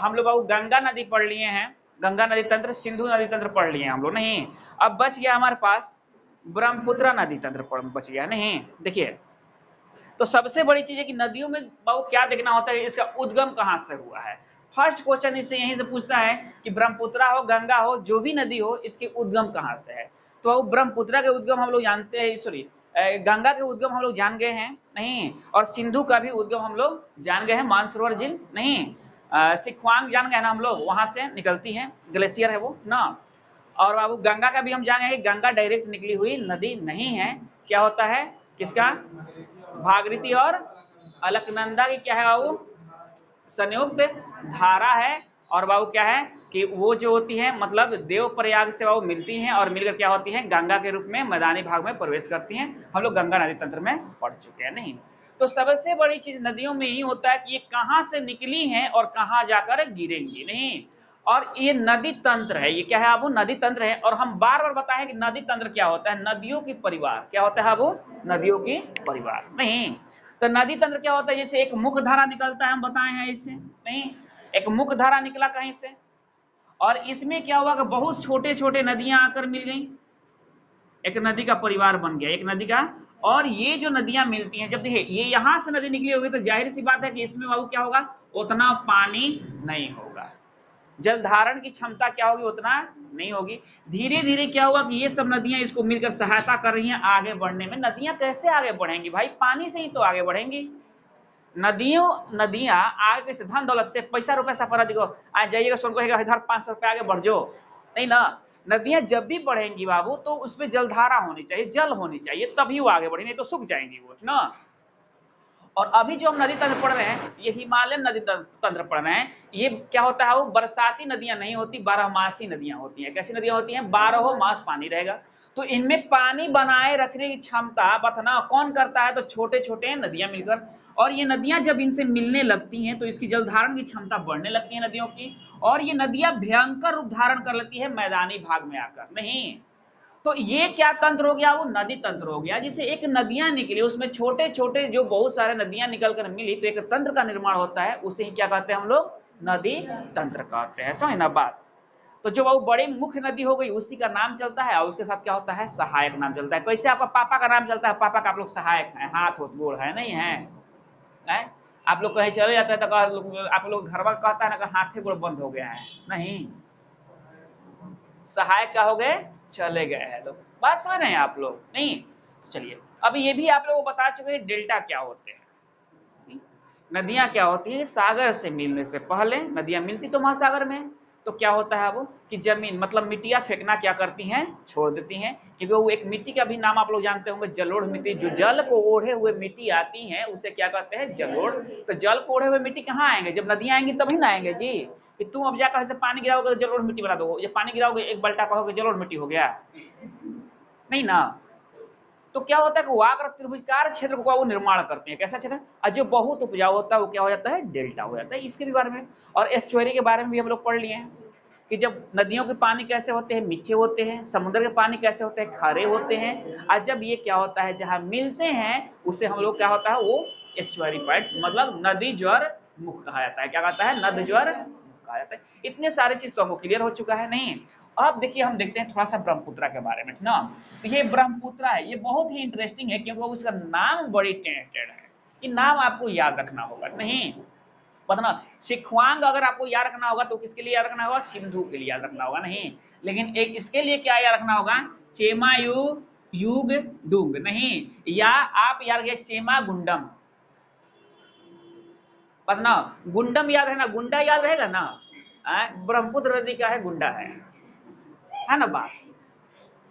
हम लोग बाबू गंगा नदी पढ़ लिए हैं, गंगा नदी तंत्र, सिंधु नदी तंत्र पढ़ लिए हैं हम लोग, नहीं। अब बच गया हमारे पास ब्रह्मपुत्र नदी तंत्र बच गया, नहीं। देखिए, तो सबसे बड़ी चीज है कि नदियों में बाबू क्या देखना होता है, इसका उद्गम कहाँ से हुआ है। फर्स्ट क्वेश्चन इससे यहीं से पूछता है कि ब्रह्मपुत्र हो, गंगा हो, जो भी नदी हो, इसके उद्गम कहाँ से है। तो ब्रह्मपुत्र के उद्गम हम लोग जानते हैं, सॉरी गंगा के उद्गम हम लोग जान गए हैं, नहीं। और सिंधु का भी उद्गम हम लोग जान गए हैं, मानसरोवर झील, नहीं। सिखवांग जान गए ना हम लोग, वहां से निकलती है, ग्लेशियर है वो ना। और बाबू गंगा का भी हम जान गए, गंगा डायरेक्ट निकली हुई नदी नहीं है, क्या होता है, किसका, भागीरथी और अलकनंदा की क्या है बाबू, संयुक्त धारा है। और बाबू क्या है कि वो जो होती है मतलब देव प्रयाग से बाबू मिलती हैं और मिलकर क्या होती है, गंगा के रूप में मैदानी भाग में प्रवेश करती हैं। हम लोग गंगा नदी तंत्र में पढ़ चुके हैं, नहीं। तो सबसे बड़ी चीज नदियों में यही होता है कि ये कहां से निकली हैं और कहां जाकर गिरेंगी, नहीं। और ये नदी तंत्र है, ये क्या है बाबू, नदी तंत्र है। और हम बार बार बताएं कि नदी तंत्र क्या होता है, नदियों की परिवार, क्या होता है बाबू, नदियों की परिवार, नहीं। तो नदी तंत्र क्या होता है, जैसे एक मुख्य धारा निकलता है, हम बताए हैं इससे, नहीं। एक मुख्य धारा निकला कहीं से, और इसमें क्या हुआ कि बहुत छोटे छोटे नदियां आकर मिल गई, एक नदी का परिवार बन गया, एक नदी का। और ये जो नदियां मिलती हैं, जब देखिए ये यहां से नदी निकली होगी तो जाहिर सी बात है कि इसमें बाबू क्या होगा, उतना पानी नहीं होगा, जल धारण की क्षमता क्या होगी, उतना नहीं होगी। धीरे धीरे क्या होगा कि ये सब नदियां इसको मिलकर सहायता कर रही हैं आगे बढ़ने में। नदियां कैसे आगे बढ़ेंगी भाई, पानी से ही तो आगे बढ़ेंगी। नदियां आगे से धन दौलत से, पैसा रुपया सफर दिखो, आज जाइएगा सुन कहेगा इधर 500 रुपया आगे बढ़ जाओ, नहीं ना। नदियां जब भी बढ़ेंगी बाबू तो उसमें जलधारा होनी चाहिए, जल होनी चाहिए, तभी वो आगे बढ़ेंगी, नहीं तो सूख जाएंगी वो ना। और अभी जो हम नदी तंत्र पढ़ रहे हैं, ये हिमालयन नदी तंत्र पढ़ रहे हैं। ये क्या होता है, वो बरसाती नदियां नहीं होती, बारहमासी नदियां होती हैं। कैसी नदियां होती हैं, 12 मास पानी रहेगा। तो इनमें पानी बनाए रखने की क्षमता बतना कौन करता है, तो छोटे छोटे नदियां मिलकर। और ये नदियां जब इनसे मिलने लगती हैं तो इसकी जल धारण की क्षमता बढ़ने लगती है नदियों की, और ये नदियां भयंकर रूप धारण कर लेती है मैदानी भाग में आकर, नहीं। तो ये क्या तंत्र हो गया, वो नदी तंत्र हो गया। जिसे एक नदियां निकली, उसमें छोटे छोटे जो बहुत सारे नदियां निकलकर मिली तो एक तंत्र का निर्माण होता है, उसे ही क्या कहते हैं हम लोग, नदी तंत्र कहते हैं, समझ ना बात। तो जो वो बड़ी मुख्य नदी हो गई उसी का नाम चलता है, और उसके साथ क्या होता है, सहायक नाम चलता है। कैसे आपका पापा का नाम चलता है, पापा का आप लोग सहायक है, हाथ हो गोड़ है, नहीं है, है? आप लोग कहीं चले जाते हैं तो आप लोग घर वाला कहता है ना कि हाथे गोड़ बंद हो गया है, नहीं, सहायक क्या हो गए, चले गए हैं लोग। बात समझ रहे हैं आप लोग, नहीं। चलिए, अब ये भी आप लोगों को बता चुके हैं डेल्टा क्या होते हैं। नदियां क्या होती है, सागर से मिलने से पहले नदियां मिलती तो महासागर में, तो क्या होता है वो कि जमीन मतलब मिट्टियां फेंकना क्या करती हैं, छोड़ देती हैं। क्योंकि वो एक मिट्टी का भी नाम आप लोग जानते होंगे, जलोढ़ मिट्टी। जो जल को ओढ़े हुए मिट्टी आती है उसे क्या कहते हैं, जलोढ़। तो जल को ओढ़े हुए मिट्टी कहाँ आएंगे, जब नदियां आएंगी तभी ना आएंगे जी। कि तुम अब जाकर ऐसे पानी गिराओगे तो जलोढ़ मिट्टी बना दो, ये पानी गिराओगे एक बल्टा कहोगे जलोढ़ मिट्टी हो गया, नहीं ना। तो क्या होता है कि वाक्र त्रिभुजकार क्षेत्र का वो निर्माण करते हैं, कैसा क्षेत्र, और जो बहुत उपजाऊ होता है वो क्या हो जाता है, डेल्टा हो जाता है। इसके भी बारे में और एस्चुअरी के बारे में भी हम लोग पढ़ लिए हैं कि जब नदियों के पानी कैसे होते हैं, मीठे होते हैं, समुद्र के पानी कैसे होते हैं, खारे होते हैं। और जब ये क्या होता है, जहां मिलते हैं उसे हम लोग क्या होता है, वो एस्चुअरी पॉइंट मतलब नदी ज्वर मुख कहा जाता है। क्या कहता है, नद ज्वर कहा जाता है। इतने सारे चीज तो हमको क्लियर हो चुका है, नहीं। अब देखिए हम देखते हैं थोड़ा सा ब्रह्मपुत्र के बारे में ना। तो ये ब्रह्मपुत्र है, ये बहुत ही इंटरेस्टिंग है क्योंकि उसका नाम बड़ी टेंटेड है। ये नाम आपको याद रखना होगा, नहीं पता। सिखवांग अगर आपको याद रखना होगा तो किसके लिए याद रखना होगा, सिंधु के लिए याद रखना होगा, नहीं। लेकिन एक इसके लिए क्या याद रखना होगा, चेमायु युग डुंग, नहीं। या आप याद रखिए चेमा गुंडम, पता गुंडम याद है ना, गुंडा याद रहेगा ना। ब्रह्मपुत्र नदी का है, गुंडा है ना बात,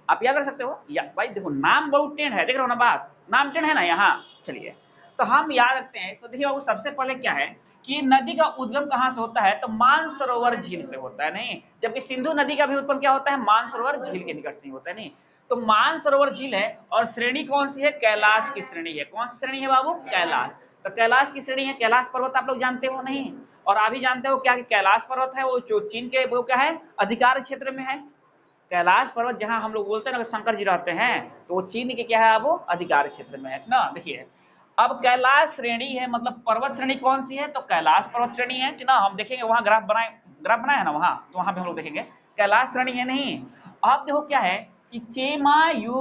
आप याद रख सकते हो या भाई। देखो नाम बहुत टेढ़ है, देख रहे हो ना बात, नाम टेढ़ है ना यहाँ। चलिए तो हम याद रखते हैं। तो देखिए वो सबसे पहले क्या है कि नदी का उद्गम कहाँ से होता है, तो मानसरोवर झील से होता है, नहीं। जबकि सिंधु नदी का भी उत्पन्न क्या होता है, मानसरोवर झील के निकट से होता है, नहीं। तो मानसरोवर झील है और श्रेणी कौन सी है, कैलाश की श्रेणी है। कौन सी श्रेणी है बाबू, कैलाश। तो कैलाश की श्रेणी है, कैलाश पर्वत आप लोग जानते हो, नहीं। और आप भी जानते हो क्या कि कैलाश पर्वत है वो जो चीन के वो क्या है, अधिकार क्षेत्र में है। कैलाश पर्वत जहां हम लोग बोलते हैं ना शंकर जी रहते हैं, तो वो चीन के क्या है, वो अधिकार क्षेत्र में है ना। देखिए अब कैलाश श्रेणी है, मतलब पर्वत श्रेणी कौन सी है, तो कैलाश पर्वत श्रेणी है ना। हम देखेंगे वहां ग्राफ बनाया है ना वहां, तो वहां पे हम लोग देखेंगे कैलाश श्रेणी है नहीं। अब देखो क्या है कि चेमा यू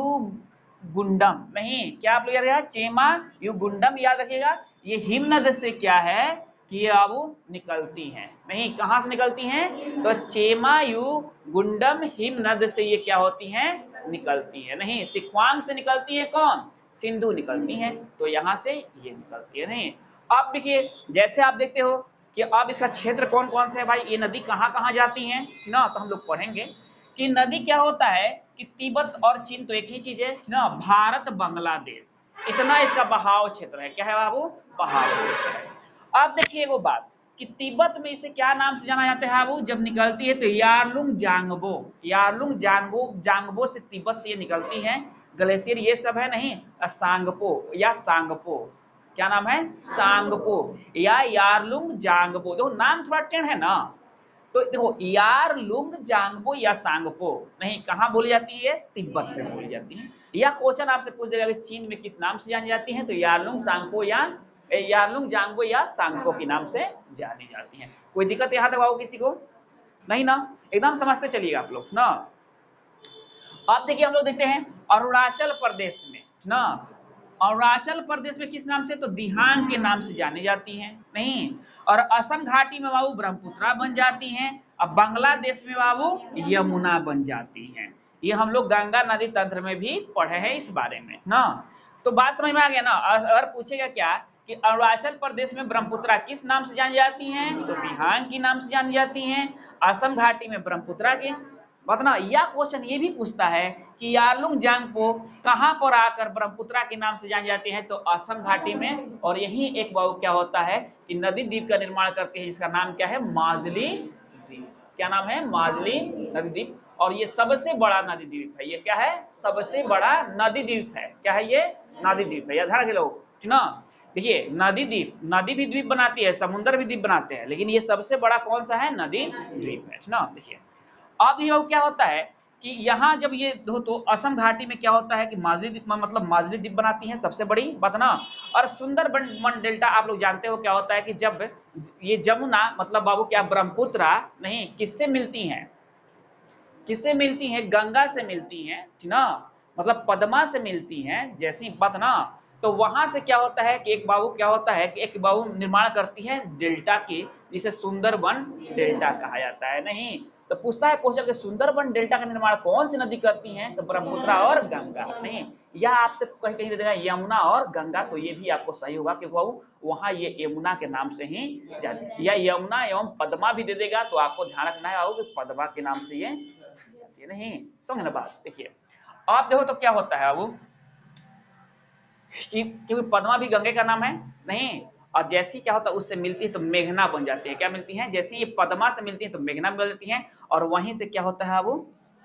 गुंडम, नहीं क्या आप लोग याद रखिएगा, चेमा यू गुंडम याद रखिएगा। ये हिमनद से क्या है कि ये अब निकलती हैं, नहीं कहां से निकलती हैं, तो चेमा यू गुंडम हिमनद से ये क्या होती हैं, निकलती है। नहीं सिख्वांग से निकलती है कौन, सिंधु निकलती हैं, तो यहां से ये निकलती है। नहीं अब देखिए जैसे आप देखते हो कि अब इसका क्षेत्र कौन कौन से है भाई, ये नदी कहां कहां जाती हैं ना, तो हम लोग पढ़ेंगे कि नदी क्या होता है कि तिब्बत और चीन तो एक ही चीज है ना, भारत बांग्लादेश इतना इसका बहाव क्षेत्र है, क्या है बाबू, बहाव क्षेत्र है। अब देखिए एगो बात कि तिब्बत में इसे क्या नाम से जाना जाता है बाबू, जब निकलती है तो यारलुंग जांगबो, यारलुंग जांगबो, जांगबो से तिब्बत से ये निकलती है। ग्लेशियर ये सब है नहीं, सांगपो या सांगपो, क्या नाम है, सांगपो या यारलुंग जांगपो। देखो नाम थोड़ा टेढ़ है ना, तो देखो यारलुंग जांगपो या सांगपो, नहीं कहाँ बोली जाती है, तिब्बत में बोली जाती है। या क्वेश्चन आपसे पूछ देगा कि चीन में किस नाम से जानी जाती है, तो यारलुंग सांगपो या यारलुंग जांगपो या सांगपो के नाम से जानी जाती है। कोई दिक्कत यहाँ तक आओ किसी को, नहीं ना, एकदम समझते चलिएगा आप लोग ना। अब देखिए हम लोग देखते हैं अरुणाचल प्रदेश में ना, अरुणाचल प्रदेश में किस नाम से, तो दिहांग के नाम से जानी जाती हैं, नहीं। और असम घाटी में बाबू ब्रह्मपुत्रा बन जाती हैं। अब बांग्लादेश में बाबू यमुना बन जाती हैं। ये हम लोग गंगा नदी तंत्र में भी पढ़े हैं इस बारे में ना। तो बात समझ में आ गया ना। अगर पूछेगा क्या कि अरुणाचल प्रदेश में ब्रह्मपुत्रा किस नाम से जानी जाती हैं, तो दिहांग के नाम से जानी जाती हैं। असम घाटी में ब्रह्मपुत्रा के बताना। या क्वेश्चन ये भी पूछता है कि यारलुंग जांगपो कहां पर आकर ब्रह्मपुत्रा के नाम से जानी जाती है, तो असम घाटी में। और यही एक बाबू क्या होता है कि नदी द्वीप का निर्माण करते हैं, जिसका नाम क्या है, माजली द्वीप। क्या नाम है, माजली नदी द्वीप। और ये सबसे बड़ा नदी द्वीप है, ये क्या है, सबसे बड़ा नदी द्वीप है। क्या है ये, नदी द्वीप है, याद रखे लोग, ठीक ना। देखिए नदी द्वीप, नदी भी द्वीप बनाती है, समुद्र भी द्वीप बनाते हैं, लेकिन ये सबसे बड़ा कौन सा है, नदी द्वीप है, ठीक ना। देखिए अब ये क्या होता है कि यहाँ जब ये हो तो असम घाटी में क्या होता है कि माजुली द्वीप, मतलब माजुली द्वीप बनाती है सबसे बड़ी बात ना। और सुंदरबन डेल्टा आप लोग जानते हो क्या होता है कि जब ये जमुना मतलब बाबू क्या ब्रह्मपुत्रा नहीं किससे मिलती हैं, किससे मिलती हैं, गंगा से मिलती हैं, ठीक ना, मतलब पद्मा से मिलती हैं जैसी बात ना। तो वहां से क्या होता है कि एक बाबू क्या होता है कि एक बाबू निर्माण करती है डेल्टा की, जिसे सुंदरबन डेल्टा कहा जाता है। नहीं तो पूछता है क्वेश्चन कि सुंदरबन डेल्टा का निर्माण कौन सी नदी करती है, तो ब्रह्मपुत्रा और गंगा। नहीं या आपसे कहीं कहीं दे देगा यमुना और गंगा, तो ये भी आपको सही होगा क्योंकि बाबू वहां ये यमुना के नाम से ही जाती है। या यमुना एवं पद्मा भी दे देगा, तो आपको ध्यान रखना है कि पद्मा के नाम से ये नहीं, समझ ना बात। देखिए आप देखो तो क्या होता है अब क्योंकि पद्मा भी गंगे का नाम है, नहीं। और जैसी क्या होता है उससे मिलती है तो मेघना बन जाती है। क्या मिलती है, जैसे ये पद्मा से मिलती है तो मेघना बन जाती है। और वहीं से क्या होता है अब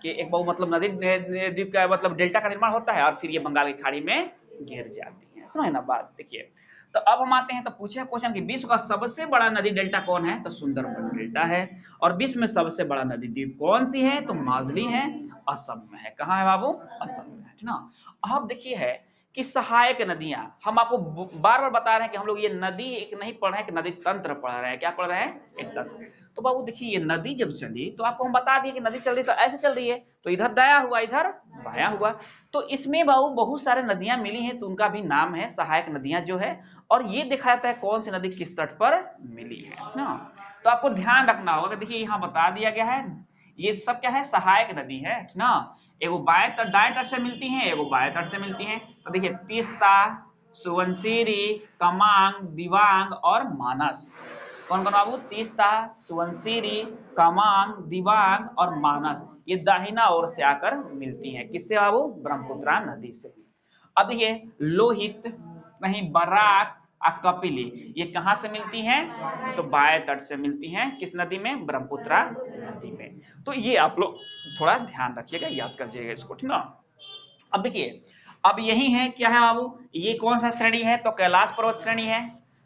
कि एक बहु मतलब नदी द्वीप का मतलब डेल्टा का निर्माण होता है और फिर ये बंगाल की खाड़ी में गिर जाती है, समझ ना बात। देखिए तो अब हम आते हैं तो पूछे क्वेश्चन कि विश्व का सबसे बड़ा नदी डेल्टा कौन है, तो सुंदरबन डेल्टा है। और विश्व में सबसे बड़ा नदी द्वीप कौन सी है, तो माजुली है, असम में है। कहाँ है बाबू, असम में है ना। अब देखिए है कि सहायक नदियां, हम आपको बार बार बता रहे हैं कि हम लोग ये नदी एक नहीं पढ़ रहे हैं कि नदी तंत्र पढ़ रहे हैं, क्या पढ़ रहे हैं, एक तंत्र। तो बाबू देखिए ये नदी जब चली तो आपको हम बता दिए कि नदी चल रही तो ऐसे चल रही है, तो इधर दाया हुआ इधर बाया हुआ। तो इसमें बाबू बहुत सारे नदियां मिली हैं, तो उनका भी नाम है सहायक नदियां जो है। और ये दिखाया जाता है कौन सी नदी किस तट पर मिली है ना। तो आपको ध्यान रखना होगा, देखिए यहाँ बता दिया गया है ये सब क्या है, सहायक नदी है ना। एगो बाएं तट दाएं तट से मिलती हैं, एगो बाएं तट से मिलती हैं। तो देखिए तीस्ता, सुवनसिरी, कमांग, दिवांग और मानस। कौन कौन बाबू, तीस्ता, सुवनसिरी, कमांग, दिवांग और मानस, ये दाहिना ओर से आकर मिलती हैं किससे बाबू, ब्रह्मपुत्रा नदी से। अब देखिए लोहित नहीं बराक कपिली, ये कहां से मिलती हैं, तो बाएं तट से मिलती हैं, किस नदी में, ब्रह्मपुत्रा नदी में। तो ये आप लोग थोड़ा ध्यान रखिएगा, याद कर इसको, ठीक ना। अब देखिए अब यही है क्या है बाबू, ये कौन सा श्रेणी है, तो कैलाश पर्वत श्रेणी है।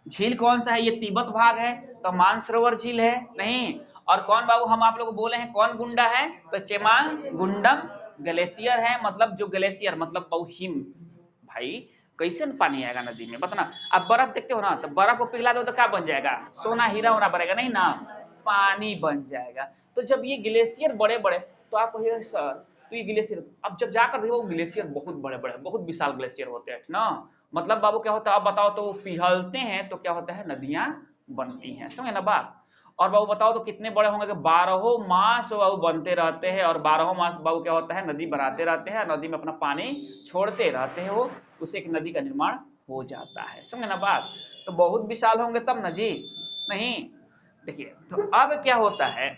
झील कौन सा है, ये तिब्बत भाग है, तो मानसरोवर झील है, नहीं। और कौन बाबू हम आप लोग बोले हैं कौन गुंडा है, तो चेमांग गुंडम ग्लेशियर है, मतलब जो ग्लेशियर मतलब बहु हिम भाई। कैसे पानी आएगा नदी में बताना। आप बर्फ देखते हो ना, तो बर्फ को पिघला दो तो क्या बन जाएगा, सोना हीरा होना बनेगा नहीं ना, पानी बन जाएगा। तो जब ये ग्लेशियर बड़े बड़े, तो आप कहिए सर तो ये ग्लेशियर, अब जब जाकर देखो ग्लेशियर बहुत बड़े बड़े बहुत विशाल ग्लेशियर होते हैं ना, मतलब बाबू क्या होता है आप बताओ, तो वो पिघलते हैं तो क्या होता है, नदियां बनती हैं, समझे ना बात। और बाबू बताओ तो कितने बड़े होंगे कि 12 मास बाबू बनते रहते हैं, और 12 मास बाबू क्या होता है, नदी बनाते रहते हैं, नदी में अपना पानी छोड़ते रहते हैं, वो उससे एक नदी का निर्माण हो जाता है, समझे ना बात। तो बहुत विशाल होंगे तब ना जी, नहीं। देखिए तो अब क्या होता है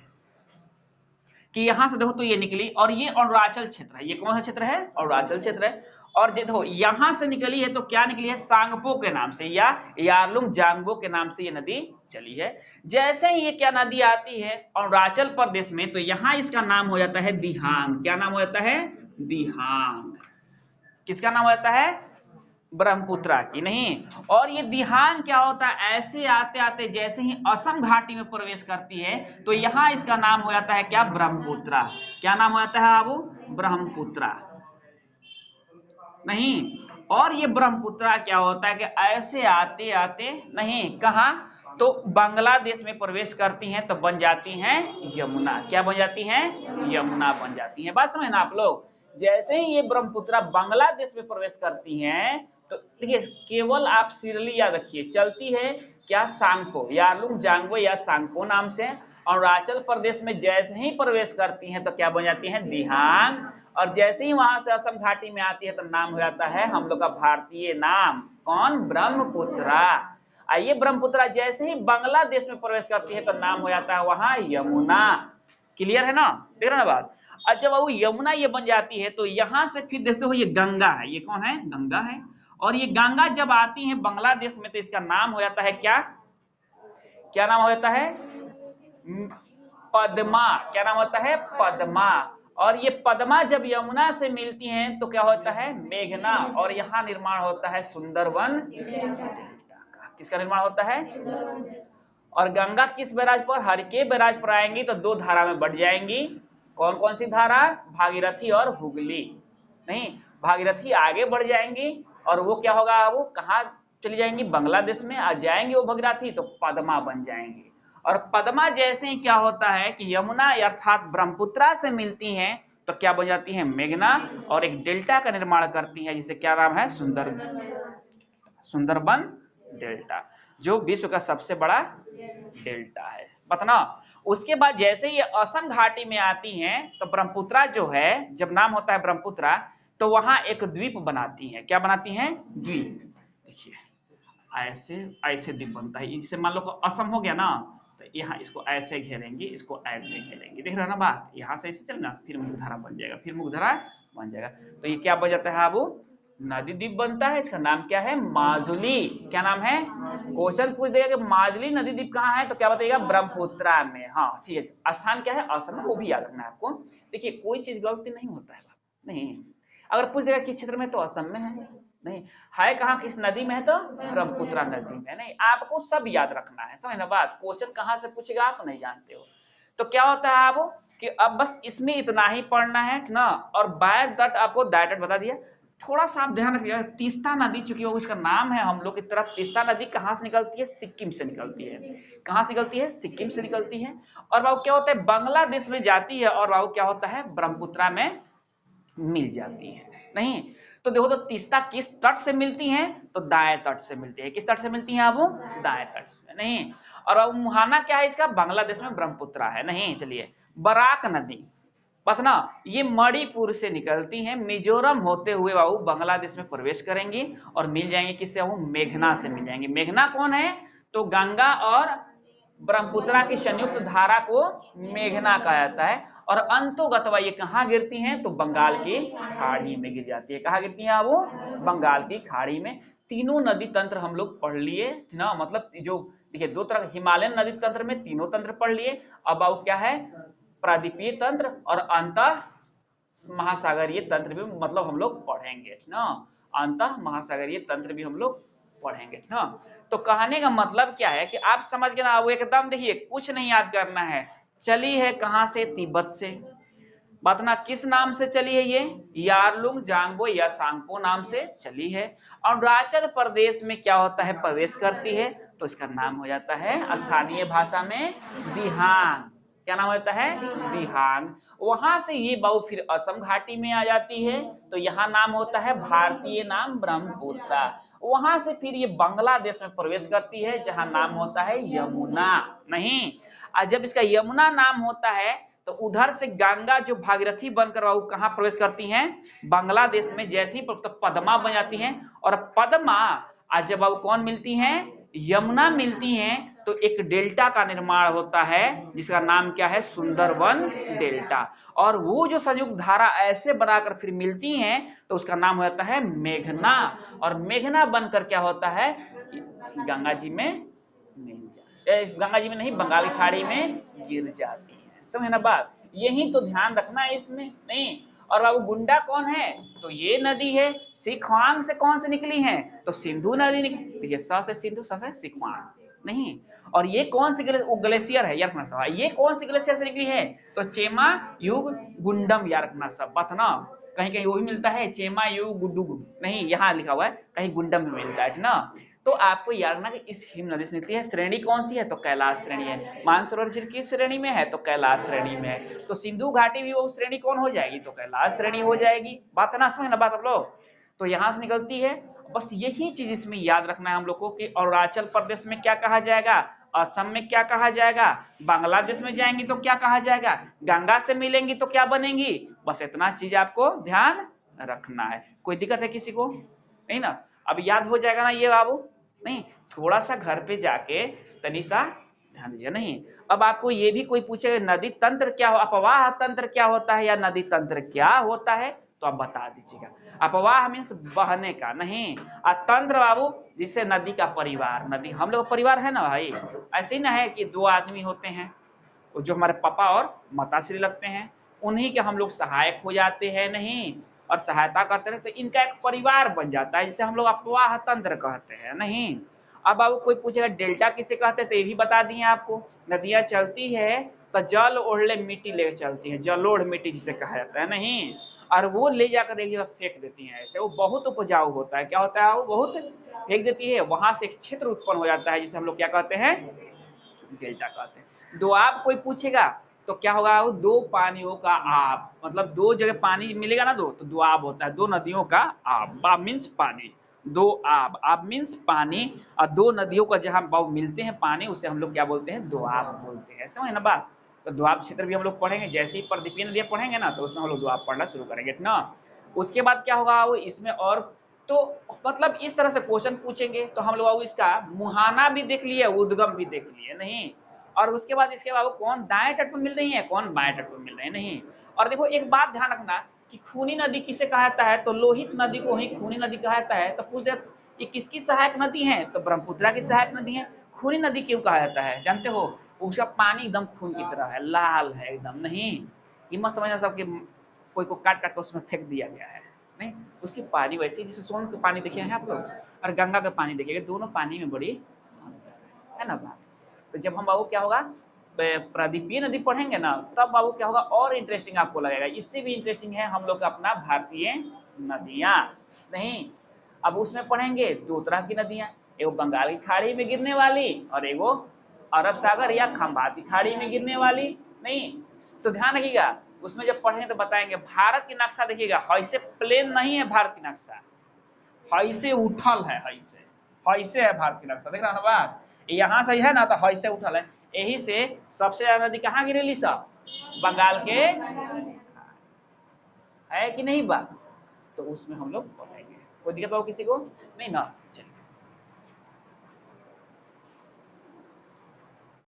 कि यहां से देखो तो ये निकली, और ये अरुणाचल क्षेत्र है, ये कौन सा क्षेत्र है, अरुणाचल क्षेत्र है। और देखो यहां से निकली है तो क्या निकली है, सांगपो के नाम से या यारलुंग जांगबो के नाम से ये नदी चली है। जैसे ही ये क्या नदी आती है अरुणाचल प्रदेश में, तो यहां इसका नाम हो जाता है दिहांग। क्या नाम हो जाता है, दिहांग। किसका नाम हो जाता है, ब्रह्मपुत्रा की, नहीं। और ये दिहांग क्या होता है, ऐसे आते आते जैसे ही असम घाटी में प्रवेश करती है, तो यहां इसका नाम हो जाता है क्या, ब्रह्मपुत्रा। क्या नाम हो जाता है बाबू, ब्रह्मपुत्रा, नहीं। और ये ब्रह्मपुत्रा क्या होता है कि ऐसे आते आते नहीं कहा, तो बांग्लादेश में प्रवेश करती हैं तो बन जाती हैं यमुना। क्या बन जाती हैं, यमुना बन जाती हैं। बात समझ ना आप लोग। जैसे ही ये ब्रह्मपुत्रा बांग्लादेश में प्रवेश करती हैं, तो देखिए केवल आप सीरियली याद रखिए, चलती है क्या, सांगपो, यारलुंग जांगबो या सांगपो नाम से। अरुणाचल प्रदेश में जैसे ही प्रवेश करती हैं तो क्या बन जाती हैं, दिहांग। और जैसे ही वहां से असम घाटी में आती है तो नाम हो जाता है हम लोग का भारतीय नाम, कौन, ब्रह्मपुत्रा। आइए ब्रह्मपुत्रा जैसे ही बांग्लादेश में प्रवेश करती है तो नाम हो जाता है वहां यमुना। क्लियर है ना, देख रहे ना बात। और जब वो यमुना ये बन जाती है तो यहां से फिर देखते हो ये गंगा है, ये कौन है, गंगा है। और ये गंगा जब आती है बांग्लादेश में तो इसका नाम हो जाता है क्या, क्या नाम हो जाता है, पद्मा। क्या नाम होता है, पद्मा। और ये पद्मा जब यमुना से मिलती हैं तो क्या होता है, मेघना। और यहाँ निर्माण होता है सुंदरवन, किसका निर्माण होता है। और गंगा किस बैराज पर, हरके बैराज पर आएंगी तो दो धारा में बढ़ जाएंगी। कौन कौन सी धारा, भागीरथी और हुगली, नहीं। भागीरथी आगे बढ़ जाएंगी और वो क्या होगा, वो कहाँ चली जाएंगी, बांग्लादेश में आ जाएंगी वो भागीरथी, तो पद्मा बन जाएंगी। और पद्मा जैसे ही क्या होता है कि यमुना अर्थात ब्रह्मपुत्रा से मिलती हैं तो क्या बन जाती है, मेघना। और एक डेल्टा का निर्माण करती है जिसे क्या नाम है, सुंदरबन डेल्टा, जो विश्व का सबसे बड़ा डेल्टा है, बताना। उसके बाद जैसे ही असम घाटी में आती हैं तो ब्रह्मपुत्रा जो है, जब नाम होता है ब्रह्मपुत्रा, तो वहां एक द्वीप बनाती हैं। क्या बनाती हैं, द्वीप। देखिए ऐसे ऐसे द्वीप बनता है, इससे मान लो असम हो गया ना, तो यहाँ इसको ऐसे घेरेंगे, इसको ऐसे घेरेंगे, देख रहे हो ना बात। यहाँ से ऐसे चलना, फिर मुखधारा बन जाएगा, फिर मुखधारा बन जाएगा। तो ये क्या बन जाता है, अब नदी द्वीप बनता है। इसका नाम क्या है, माजुली। क्या नाम है, क्वेश्चन पूछ देगा कि माजुली नदी द्वीप कहाँ है, तो क्या बताइएगा, ब्रह्मपुत्रा में। हाँ ठीक है, स्थान क्या है, असम, वो भी याद रखना है आपको। देखिए कोई चीज गलती नहीं होता है, नहीं। अगर पूछ देगा किस क्षेत्र में, तो असम में है, नहीं है कहाँ, किस नदी में है, तो ब्रह्मपुत्रा नदी में, नहीं। आपको सब याद रखना है, समझ ना बात। क्वेश्चन कहाँ से पूछेगा आप नहीं जानते हो। तो क्या होता है आप कि अब बस इसमें इतना ही पढ़ना है ना। और बाय दैट आपको डायरेक्ट बता दिया। थोड़ा सा आप ध्यान रखिएगा, तीस्ता नदी चूंकि वो इसका नाम है हम लोग की तरफ, तीस्ता नदी कहाँ से निकलती है, सिक्किम से निकलती है। कहाँ से निकलती है, सिक्किम से निकलती है। और बाबू क्या होता है, बांग्लादेश में जाती है, और बाबू क्या होता है, ब्रह्मपुत्रा में मिल जाती है, नहीं। तो देखो तो तीस्ता किस तट से मिलती हैं, तो दाएं तट से मिलती है। किस तट से मिलती हैं, अब दाएं तट से, नहीं। और अब मुहाना क्या है इसका, बांग्लादेश में ब्रह्मपुत्रा है, नहीं। चलिए बराक नदी, पतना, ये मणिपुर से निकलती हैं, मिजोरम होते हुए बाबू बांग्लादेश में प्रवेश करेंगी और मिल जाएंगे किससे, वो मेघना से मिल जाएंगे। मेघना कौन है, तो गंगा और ब्रह्मपुत्रा की संयुक्त धारा को मेघना कहा जाता है। और अंतोगतवा ये कहाँ गिरती हैं, तो बंगाल की खाड़ी में गिर जाती है। कहाँ गिरती हैं वो, बंगाल की खाड़ी में। तीनों नदी तंत्र हम लोग पढ़ लिए ना, मतलब जो देखिए दो तरह, हिमालयन नदी तंत्र में तीनों तंत्र पढ़ लिए। अब क्या है, प्रादीपीय तंत्र और अंतः महासागरीय तंत्र भी मतलब हम लोग पढ़ेंगे ना। अंतः महासागरीय तंत्र भी हम लोग पढ़ेंगे ना। तो कहने का मतलब क्या है कि आप समझ गए ना, वो एकदम देखिए कुछ नहीं याद करना है। चली है कहां से, तिब्बत से, बतना किस नाम से चली है? ये यारलुंग जांगबो या सांगपो नाम से चली है। अरुणाचल प्रदेश में क्या होता है? प्रवेश करती है, तो इसका नाम हो जाता है स्थानीय भाषा में दिहांग। क्या नाम होता है? दिहांग। वहां से ये बाबू फिर असम घाटी में आ जाती है, तो यहाँ नाम होता है भारतीय नाम ब्रह्मपुत्रा। वहां से फिर ये बांग्लादेश में प्रवेश करती है, जहां नाम होता है यमुना। नहीं, और जब इसका यमुना नाम होता है तो उधर से गंगा जो भागीरथी बनकर वो कहाँ प्रवेश करती हैं? बांग्लादेश में। जैसे ही तो पद्मा बन जाती हैं, और पद्मा आज जब अब कौन मिलती हैं? यमुना मिलती हैं, तो एक डेल्टा का निर्माण होता है, जिसका नाम क्या है? सुंदरबन डेल्टा। और वो जो संयुक्त धारा ऐसे बनाकर फिर मिलती हैं, तो उसका नाम हो जाता है मेघना। और मेघना बनकर क्या होता है? गंगा जी में मिल जाती, गंगा जी में नहीं, बंगाल की खाड़ी में गिर जाती है। समझे ना बात? यही तो ध्यान रखना है इसमें। नहीं, और बाबू गुंडा कौन है? तो ये नदी है। सिखवांग से कौन से निकली है? तो सिंधु नदी निकली। स से सिंधु, स से सिखवांग। नहीं, और ये कौन सी ग्लेशियर है? यार सवाल, ये कौन सी ग्लेशियर से निकली है? तो चेमा युग गुंडम। यार रखना सब बात ना, कहीं कहीं वो भी मिलता है चेमा युग गुडुग, नहीं यहाँ लिखा हुआ है, कहीं गुंडम में मिलता है ना। तो आपको याद रखना कि इस हिम नदी से निकली है। श्रेणी कौन सी है? तो कैलाश श्रेणी है। मानसरोवर झील किस श्रेणी में है? तो कैलाश श्रेणी में है। तो सिंधु घाटी भी वो श्रेणी कौन हो जाएगी? तो कैलाश श्रेणी हो जाएगी। बात ना, समझ ना बात आप लोग? तो यहाँ से निकलती है। बस यही चीज इसमें याद रखना है हम लोग को कि अरुणाचल प्रदेश में क्या कहा जाएगा, असम में क्या कहा जाएगा, बांग्लादेश में जाएंगी तो क्या कहा जाएगा, गंगा से मिलेंगी तो क्या बनेंगी। बस इतना चीज आपको ध्यान रखना है। कोई दिक्कत है किसी को? नहीं ना? अब याद हो जाएगा ना ये बाबू? नहीं, थोड़ा सा घर पे जाके तनिसा ध्यान दीजिए। नहीं, अब आपको ये भी कोई पूछेगा नदी तंत्र क्या हो, अपवाह तंत्र क्या होता है, या नदी तंत्र क्या होता है, तो आप बता दीजिएगा। अपवाह मीन्स बहने का, नहीं। और तंत्र बाबू जिससे नदी का परिवार, नदी हम लोग परिवार है ना भाई। ऐसे ही ना है कि दो आदमी होते हैं, जो हमारे पापा और माताश्री लगते हैं, उन्हीं के हम लोग सहायक हो जाते हैं। नहीं, और सहायता करते रहे तो इनका एक परिवार बन जाता है, जिसे हम लोग अपवाह तंत्र कहते हैं। नहीं, अब आपको कोई पूछेगा डेल्टा किसे कहते हैं, तो ये भी बता दिए आपको। नदियां चलती है तो जल ओढ़ले मिट्टी लेकर चलती है, जलोढ़ मिट्टी जिसे कहा जाता है। नहीं, और वो ले जाकर एक जगह फेंक देती हैं, ऐसे वो बहुत उपजाऊ होता है। क्या होता है? वो बहुत फेंक देती है, वहां से एक क्षेत्र उत्पन्न हो जाता है, जिसे हम लोग क्या कहते हैं? डेल्टा कहते हैं। दोआब कोई पूछेगा तो क्या होगा? वो दो पानियों का आप, मतलब दो जगह पानी मिलेगा ना, दो, तो दोआब होता है। दो नदियों का आब, आब मीन्स पानी, दो आब, आब मीन्स पानी। और दो नदियों का जहां मिलते हैं पानी, उसे हम लोग क्या बोलते हैं? दोआब बोलते हैं। समझ ना बात? तो दोआब क्षेत्र भी हम लोग पढ़ेंगे, जैसे ही प्रदीपीय नदियां पढ़ेंगे ना, तो उसमें हम लोग दोआब पढ़ना शुरू करेंगे ना। उसके बाद क्या होगा वो इसमें, और तो मतलब इस तरह से क्वेश्चन पूछेंगे, तो हम लोग इसका मुहाना भी देख लिए, उद्गम भी देख लिए। नहीं, और उसके बाद इसके बाद कौन दाएं तट पर मिल रही है, कौन बाएं तट पर मिल रहे हैं। नहीं, और देखो एक बात ध्यान रखना कि खूनी नदी किसे कहा जाता है, तो लोहित नदी को ही खूनी नदी कहा जाता है। तो पूछ ये किसकी सहायक नदी है, तो ब्रह्मपुत्रा की सहायक नदी है। खूनी नदी क्यों कहा जाता है जानते हो? उसका पानी एकदम खून की तरह है, लाल है एकदम। नहीं, ये मत समझना सब कि कोई को काट काट कर उसमें फेंक दिया गया है। नहीं, उसकी पानी वैसी, जैसे सोन का पानी देखे हैं आप लोग, और गंगा का पानी देखेंगे, दोनों पानी में बड़ी है ना बात। तो जब हम बाबू क्या होगा प्रदीपीय नदी पढ़ेंगे ना, तब बाबू क्या होगा और इंटरेस्टिंग आपको लगेगा। इससे भी इंटरेस्टिंग है हम लोग का अपना भारतीय नदियां। नहीं, अब उसमें पढ़ेंगे दो तरह की नदियां, एगो बंगाल की खाड़ी में गिरने वाली, और एगो अरब सागर या खंबात की खाड़ी में गिरने वाली। नहीं, तो ध्यान रखिएगा, उसमें जब पढ़ेंगे तो बताएंगे। भारत की नक्शा देखिएगा, ऐसे प्लेन नहीं है भारत की नक्शा, ऐसे उठल है, ऐसे है भारत की नक्शा। देख रहा ना बात? यहाँ से है ना, तो ऐसे उठल है। यही से सबसे ज्यादा नदी कहाँ गिरेली सब? बंगाल के, है कि नहीं बात? तो उसमें हम लोग पढ़ेंगे। कोई दिक्कत हो किसी को? नहीं ना? चलिए।